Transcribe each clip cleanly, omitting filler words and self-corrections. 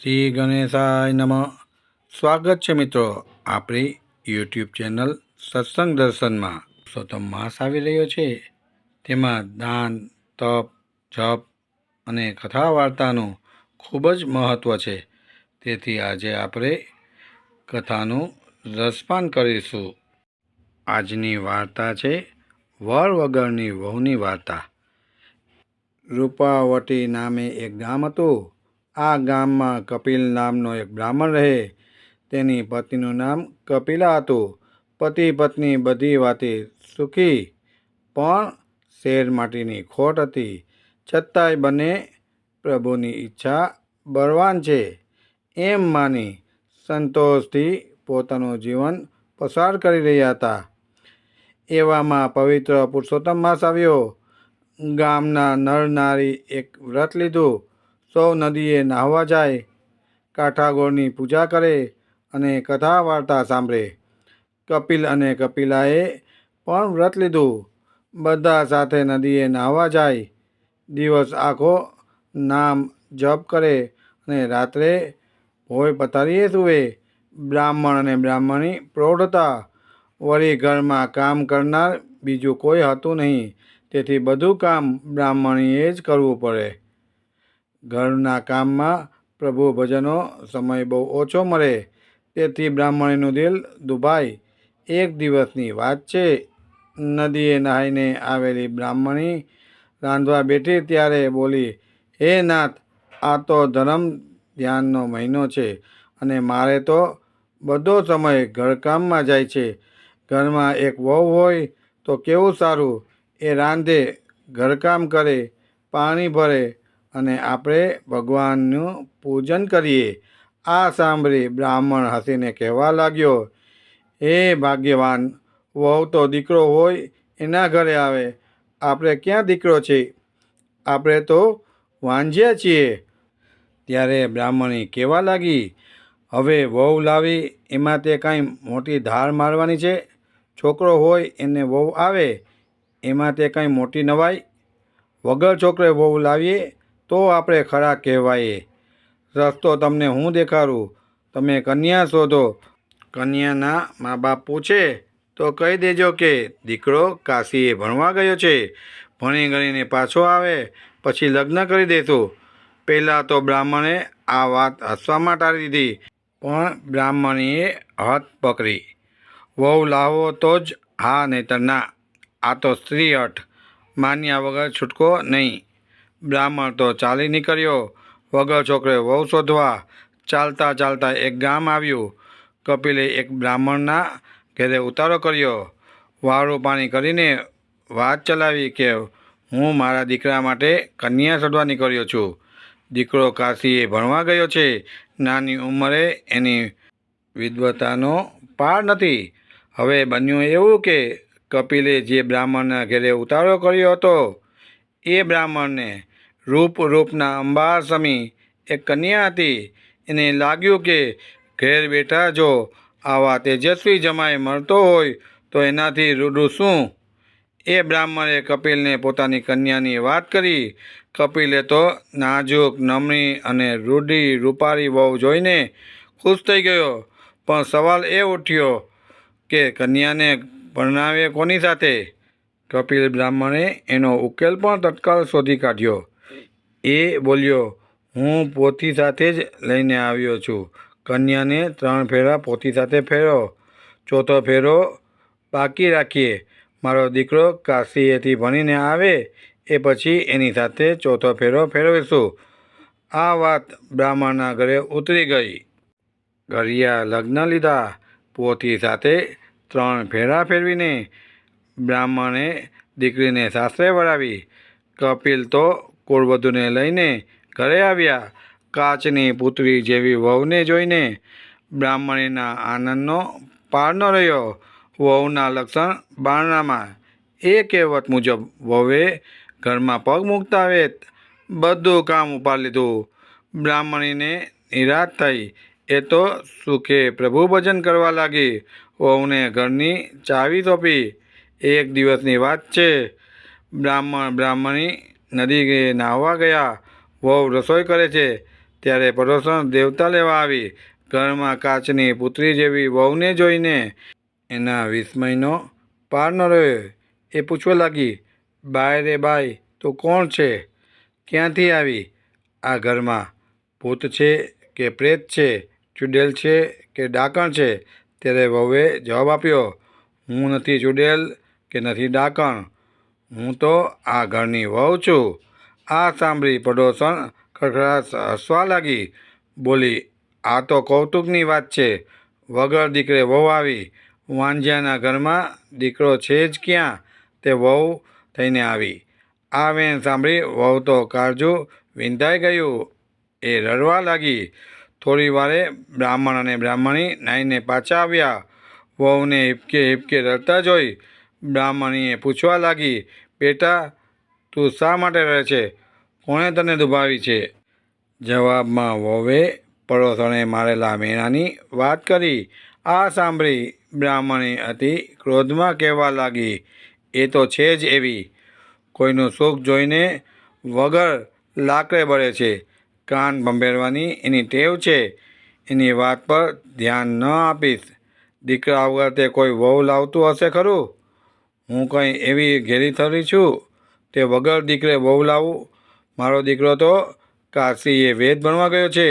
શ્રી ગણેશાય નમઃ. સ્વાગત છે મિત્રો આપણી યુટ્યુબ ચેનલ સત્સંગ દર્શનમાં. પુરુષોત્તમ માસ આવી રહ્યો છે, તેમાં દાન, તપ, જપ અને કથા વાર્તાનું ખૂબ જ મહત્ત્વ છે. તેથી આજે આપણે કથાનું રસપાન કરીશું. આજની વાર્તા છે વર વગરની વહુની વાર્તા. રૂપાવટી નામે એક ગામ હતું. આ ગામમાં કપિલ નામનો એક બ્રાહ્મણ રહે. તેની પત્નીનું નામ કપિલા હતું. પતિ પત્ની બધી વાતે સુખી, પણ શેર માટીની ખોટ હતી. છતાંય બંને પ્રભુની ઈચ્છા બળવાન છે એમ માની સંતોષથી પોતાનું જીવન પસાર કરી રહ્યા હતા. એવામાં પવિત્ર પુરુષોત્તમ માસ આવ્યો. ગામના નર નારી એક વ્રત લીધું. સૌ નદીએ નાહવા જાય, કાઠાગોળની પૂજા કરે અને કથા વાર્તા સાંભળે. કપિલ અને કપિલાએ પણ વ્રત લીધું. બધા સાથે નદીએ નાહવા જાય, દિવસ આખો નામ જપ કરે અને રાત્રે ભોંય પથારીએ સૂવે. બ્રાહ્મણ અને બ્રાહ્મણી પ્રૌઢ હતા. વળી ઘરમાં કામ કરનાર બીજું કોઈ હતું નહીં. તેથી બધું કામ બ્રાહ્મણીએ જ કરવું પડે. ઘરના કામમાં પ્રભુ ભજનનો સમય બહુ ઓછો મળે. તેથી બ્રાહ્મણીનું દિલ દુભાય. એક દિવસની વાત છે. નદીએ નાહીને આવેલી બ્રાહ્મણી રાંધવા બેઠી ત્યારે બોલી, હે નાથ, આ તો ધર્મ ધ્યાનનો મહિનો છે અને મારે તો બધો સમય ઘરકામમાં જાય છે. ઘરમાં એક વહુ હોય તો કેવું સારું. એ રાંધે, ઘરકામ કરે, પાણી ભરે અને આપણે ભગવાનનું પૂજન કરીએ. આ સાંભળી બ્રાહ્મણ હસીને કહેવા લાગ્યો, હે ભાગ્યવાન, વહુ તો દીકરો હોય એના ઘરે આવે. આપણે ક્યાં દીકરો છે? આપણે તો વાંઝ્યા છીએ. ત્યારે બ્રાહ્મણી કહેવા લાગી, હવે વહુ લાવી એમાં તે કાંઈ મોટી ધાર મારવાની છે? છોકરો હોય એને વહુ આવે, એમાં તે કાંઈ મોટી નવાઈ? વગર છોકરે વહુ લાવીએ તો આપણે ખરા કહેવાઈએ. રસ્તો તમને હું દેખાડું. તમે કન્યા શોધો. કન્યાના મા બાપ પૂછે તો કહી દેજો કે દીકરો કાશીએ ભણવા ગયો છે. ભણી ગણીને પાછો આવે પછી લગ્ન કરી દેશું. પહેલાં તો બ્રાહ્મણે આ વાત હસવામાં ટાળી દીધી, પણ બ્રાહ્મણીએ હથ પકડી. વહુ લાવો તો જ હા, નહીતર ના. આ તો સ્ત્રી હઠ, માન્યા વગર છૂટકો નહીં. બ્રાહ્મણ તો ચાલી નીકળ્યો વગર છોકરે વહુ શોધવા. ચાલતા ચાલતા એક ગામ આવ્યું. કપિલે એક બ્રાહ્મણના ઘેરે ઉતારો કર્યો. વાળું પાણી કરીને વાત ચલાવી કે હું મારા દીકરા માટે કન્યા શોધવા નીકળ્યો છું. દીકરો કાશીએ ભણવા ગયો છે. નાની ઉંમરે એની વિદ્વતાનો પાર નથી. હવે બન્યું એવું કે કપિલે જે બ્રાહ્મણના ઘેરે ઉતારો કર્યો હતો એ બ્રાહ્મણને રૂપના અંબાર સમી એક કન્યા હતી. એને લાગ્યું કે ઘેર બેઠા જો આવા તેજસ્વી જમાઈ મળતો હોય તો એનાથી રૂડું શું. એ બ્રાહ્મણે કપિલને પોતાની કન્યાની વાત કરી. કપિલે તો નાજુક, નમણી અને રૂપાળી વહુ જોઈને ખુશ થઈ ગયો. પણ સવાલ એ ઉઠ્યો કે કન્યાને પરણાવે કોની સાથે? કપિલ બ્રાહ્મણે એનો ઉકેલ પણ તત્કાળ શોધી કાઢ્યો. એ બોલ્યો, હું પોથી સાથે જ લઈને આવ્યો છું. કન્યાને 3 ફેરા પોથી સાથે ફેરો. ચોથો ફેરો બાકી રાખીએ. મારો દીકરો કાશીએથી ભણીને આવે એ પછી એની સાથે ચોથો ફેરો ફેરવીશું. આ વાત બ્રાહ્મણના ઘરે ઉતરી ગઈ. ઘરિયા લગ્ન લીધા. પોથી સાથે 3 ફેરા ફેરવીને બ્રાહ્મણે દીકરીને સાસરે વળાવી. કપિલ તો કુળવધૂને લઈને ઘરે આવ્યા. કાચની પુતળી જેવી વહુને જોઈને બ્રાહ્મણીના આનંદનો પાર ન રહ્યો. વહુના લક્ષણ બારણામાં. એ કહેવત મુજબ વહુએ ઘરમાં પગ મૂકતા વેત બધું કામ ઉપાડી લીધું. બ્રાહ્મણીને નિરાશ થઈ. એ તો સુખે પ્રભુ ભજન કરવા લાગી. વહુને ઘરની ચાવી સોંપી. એક દિવસની વાત છે. બ્રાહ્મણી નદીએ નાહવા ગયા. વહુ રસોઈ કરે છે. ત્યારે પડોશણ દેવતા લેવા આવી. ઘરમાં કાચની પુત્રી જેવી વહુને જોઈને એના વિસ્મયનો પાર ન રહ્યો. એ પૂછવા લાગી, બાય રે બાય, તું કોણ છે? ક્યાંથી આવી? આ ઘરમાં ભૂત છે કે પ્રેત છે? ચૂડેલ છે કે ડાકણ છે? ત્યારે વહુએ જવાબ આપ્યો, હું નથી ચૂડેલ કે નથી ડાકણ, હું તો આ ઘરની વહુ છું. આ સાંભળી પડોશણ ખડખડાટ હસવા લાગી. બોલી, આ તો કૌતુકની વાત છે. વગર દીકરે વહુ આવી. વાંઝિયાના ઘરમાં દીકરો છે જ ક્યાં, તે વહુ થઈને આવી. આ વેણ સાંભળી વહુ તો કાળજું વિંધાઈ ગયું. એ રડવા લાગી. થોડી વારે બ્રાહ્મણ અને બ્રાહ્મણી નાહીને પાછા આવ્યા. વહુને હિબકે હિબકે રડતા જોઈ બ્રાહ્મણીએ પૂછવા લાગી, બેટા, તું શા માટે રડે છે? કોણે તને દુભાવી છે? જવાબમાં વહુએ પડોશણે મારેલા મેણાની વાત કરી. આ સાંભળી બ્રાહ્મણી અતિ ક્રોધમાં કહેવા લાગી, એ તો છે જ એવી, કોઈનું સુખ જોઈને વગર લાકડે બળે છે. કાન ભંભેરવાની એની ટેવ છે. એની વાત પર ધ્યાન ન આપીશ. દીકરા વગર તે કોઈ વહુ લાવતું હશે ખરું? હું કંઈ એવી ઘેરી થરી છું તે વગર દીકરે વહુ લાવું? મારો દીકરો તો કાશીએ વેદ ભણવા ગયો છે.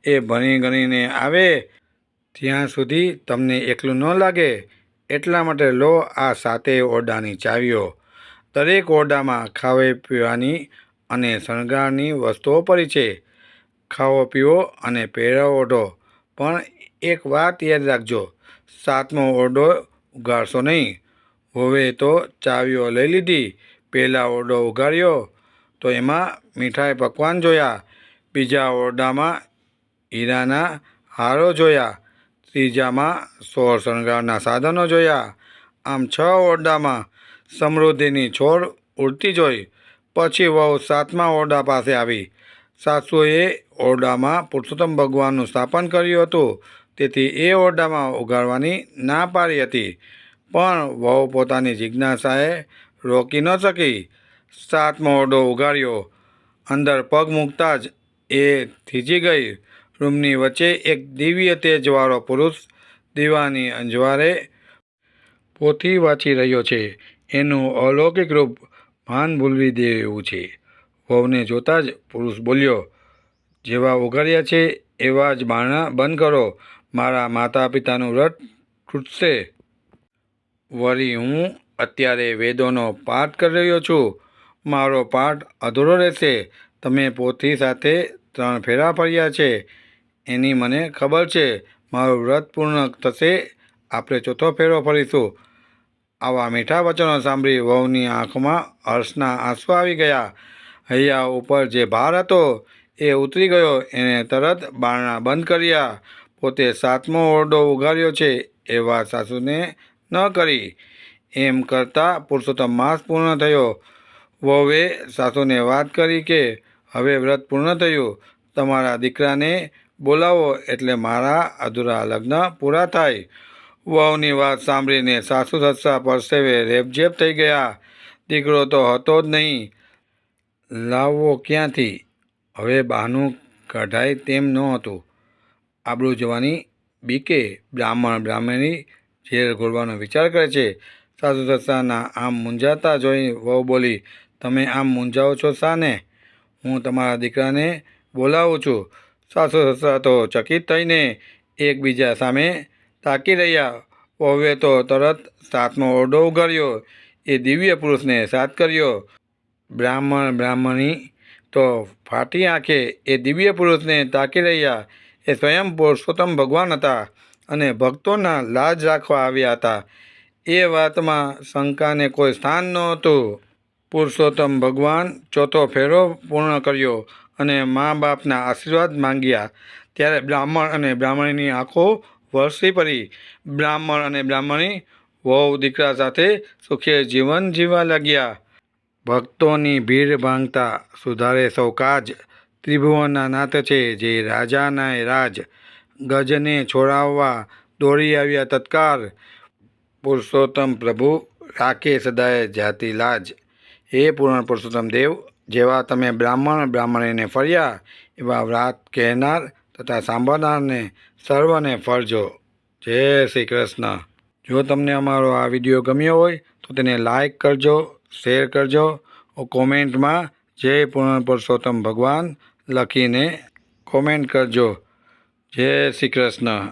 એ ભણી ગણીને આવે ત્યાં સુધી તમને એકલું ન લાગે. એટલા માટે લો આ 7 ઓરડાની ચાવીઓ. દરેક ઓરડામાં ખાવા પીવાની અને શણગારની વસ્તુઓ પડી છે. ખાવો પીવો અને પહેરાવો ઓઢો. પણ એક વાત યાદ રાખજો, 7મો ઓરડો ઉગાડશો નહીં. વહુએ તો ચાવીઓ લઈ લીધી. પહેલા ઓરડો ઉગાડ્યો તો એમાં મીઠાઈ પકવાન જોયા. બીજા ઓરડામાં હીરાના હારો જોયા. ત્રીજામાં 16 શણગારના સાધનો જોયા. આમ 6 ઓરડામાં સમૃદ્ધિની છોડ ઉડતી જોઈ. પછી વહુ 7મા ઓરડા પાસે આવી. સાસુએ ઓરડામાં પુરુષોત્તમ ભગવાનનું સ્થાપન કર્યું હતું, તેથી એ ઓરડામાં ઉગાડવાની ના પાડી હતી. પણ વહુ પોતાની જિજ્ઞાસાએ રોકી ન શકી. 7મો ઓરડો ઉગાડ્યો. અંદર પગ મૂકતા જ એ થીજી ગઈ. રૂમની વચ્ચે એક દિવ્ય તેજવાળો પુરુષ દીવાની અંજવારે પોથી વાંચી રહ્યો છે. એનું અલૌકિક રૂપ ભાન ભૂલવી દે એવું છે. વહુને જોતાં જ પુરુષ બોલ્યો, જેવા ઉગાડ્યા છે એવા જ બારણાં બંધ કરો. મારા માતા પિતાનું વ્રત તૂટશે. વળી હું અત્યારે વેદોનો પાઠ કરી રહ્યો છું. મારો પાઠ અધૂરો રહેશે. તમે પોથી સાથે 3 ફેરા ફર્યા છે એની મને ખબર છે. મારું વ્રત પૂર્ણ થશે, આપણે 4થો ફેરો ફરીશું. આવા મીઠા વચનો સાંભળી વહુની આંખમાં હર્ષના આંસુ આવી ગયા. હૈયા ઉપર જે ભાર હતો એ ઉતરી ગયો. એણે તરત બારણાં બંધ કર્યા. પોતે 7મો ઓરડો ઉગાડ્યો છે એ વાત સાસુને ન કરી. એમ કરતાં પુરુષોત્તમ માસ પૂર્ણ થયો. વહુએ સાસુને વાત કરી કે હવે વ્રત પૂર્ણ થયું. તમારા દીકરાને બોલાવો એટલે મારા અધૂરા લગ્ન પૂરા થાય. વહુની વાત સાંભળીને સાસુ સસરા પરસેવે રેબઝેબ થઈ ગયા. દીકરો તો હતો જ નહીં, લાવવો ક્યાંથી? હવે બહાનું કઢાય તેમ નહોતું. આબરૂ જવાની બીકે બ્રાહ્મણ બ્રાહ્મણી ઝેર ઘોળવાનો વિચાર કરે છે. સાસુ સસરાના આમ મૂંઝાતા જોઈ વહુ બોલી, તમે આમ મૂંઝાઓ છો શાને? હું તમારા દીકરાને બોલાવું છું. સાસુ સસરા તો ચકિત થઈને એકબીજા સામે તાકી રહ્યા. વહુએ તો તરત 7મો ઓરડો ઉગાડ્યો. એ દિવ્ય પુરુષને સાથ કર્યો. બ્રાહ્મણ બ્રાહ્મણી તો ફાટી આંખે એ દિવ્ય પુરુષને તાકી રહ્યા. એ સ્વયં પુરુષોત્તમ ભગવાન હતા અને ભક્તોના લાજ રાખવા આવ્યા હતા. એ વાતમાં શંકાને કોઈ સ્થાન નહોતું. પુરુષોત્તમ ભગવાન 4થો ફેરો પૂર્ણ કર્યો અને મા બાપના આશીર્વાદ માંગ્યા. ત્યારે બ્રાહ્મણ અને બ્રાહ્મણીની આંખો વરસી પડી. બ્રાહ્મણ અને બ્રાહ્મણી વહુ દીકરા સાથે સુખી જીવન જીવવા લાગ્યા. ભક્તોની ભીડ ભાંગતા સુધારે સૌ કાજ. ત્રિભુવનના નાથ છે જે રાજાના રાજ. ગજને છોડાવવા દોડી આવ્યા તત્કાળ. પુરુષોત્તમ પ્રભુ રાખે સદાય જાતિ લાજ. હે પૂર્ણ પુરુષોત્તમ દેવ, જેવા તમે બ્રાહ્મણીને ફળ્યા એવા વ્રત કહેનાર તથા સાંભળનારને સર્વને ફળજો. જય શ્રી કૃષ્ણ. જો તમને અમારો આ વિડીયો ગમ્યો હોય તો તેને લાઈક કરજો, શેર કરજો, કોમેન્ટમાં જય પૂર્ણ પુરુષોત્તમ ભગવાન લખીને કોમેન્ટ કરજો. જય શ્રી કૃષ્ણ.